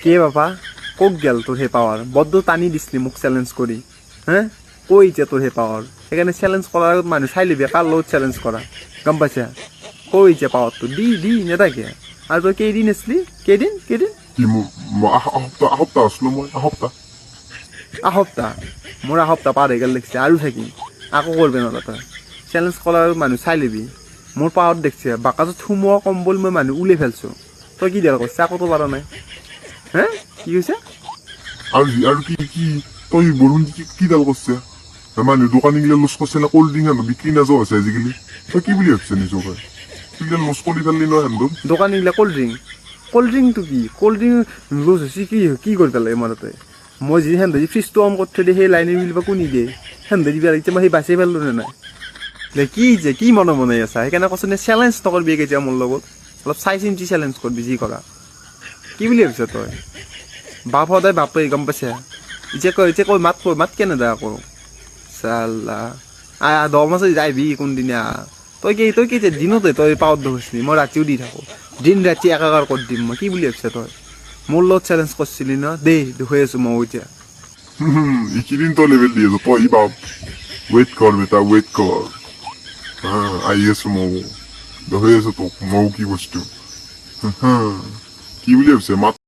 কে বাবা কক গেল তোর হে পাওয়ার বদ্ধ টানি দিছলি মোক চ্যালেঞ্জ করি হ্যাঁ কই যে তোর হে পাওয়ার এখানে চ্যালেঞ্জ করার আগত মানুষ চাই লিবি কার লগত চ্যালেঞ্জ করা গম পাইছা কই যে পাওয়ার তো দি নেতাকে আর তোর কেইদিন আসলি কেইদিন আহপ্তাহ আসলো মই আহপ্তাহ আহপ্তাহ মোর আহপ্তাহ পার হয়ে গেল দেখছি আরও থাকি আকো করবে না তই চ্যালেঞ্জ করার মানুষ চাই লিবি মোর পাওয়ার দেখছে বাকাজত সোমোৱা কম্বল মই মানুহ উলিয়াই ফেলছো তই কি দেখ করছে আকো তো পারা নাই হ্যাঁ কি হয়েছে আর কি তই বরুণ কি দাল করছে মানুহ দোকানী গিলা লুজ করছে না কোল্ড ড্রিংক বিক্রি নাযাও আছে আজিকালি তই কি বুলি ভাবছে নিজকে তুই লুজ কৰি ফেললি নহয় হেন্দু দোকানীগিলা কোল্ড ড্ৰিঙ্কটো কি কোল্ড ড্ৰিঙ্ক লুজ হৈছে কি কৰি পেলাই মনতে মই যি হেন্দে যি ফ্ৰিজটো অন কৰি থৈ দিয়ে সেই লাইনে মিলিব কোনি দিয়ে হেন্দে দিবা এতিয়া মই সেই বাচি পেলো নে নাই কি মনে আছা সেইকাৰণে কৈছো নে চেলেঞ্জ নকৰবি কেতিয়া মোৰ লগত অলপ চাই চিন্তি চেলেঞ্জ কৰবি যি কৰা কি বুলি ভাবিছ তই বাপ সদায় বাপে গম পাইছা এতিয়া কৈ মাত কেনে দা আকৌ চাল্লা 10 মাস যাইবি কোনদিনা তই কি দিনতে তই পাওয়ার ধরছিলি মই রাতিও দি থাকো দিন রাতি একাকার করে দিম মই কি বুলি ভাবছ তই মোর লগত চ্যালেঞ্জ করছিলি না দে হয়ে আছো মই এতিয়া ইকিদিন তো লেভেল দিয়েছো তই বাপ ওয়েট কর বেটা ওয়েট কর হ্যাঁ আই আছো মৌ হয়ে আছো তো মৌ কি বস্তু কি বুলি ভাবছে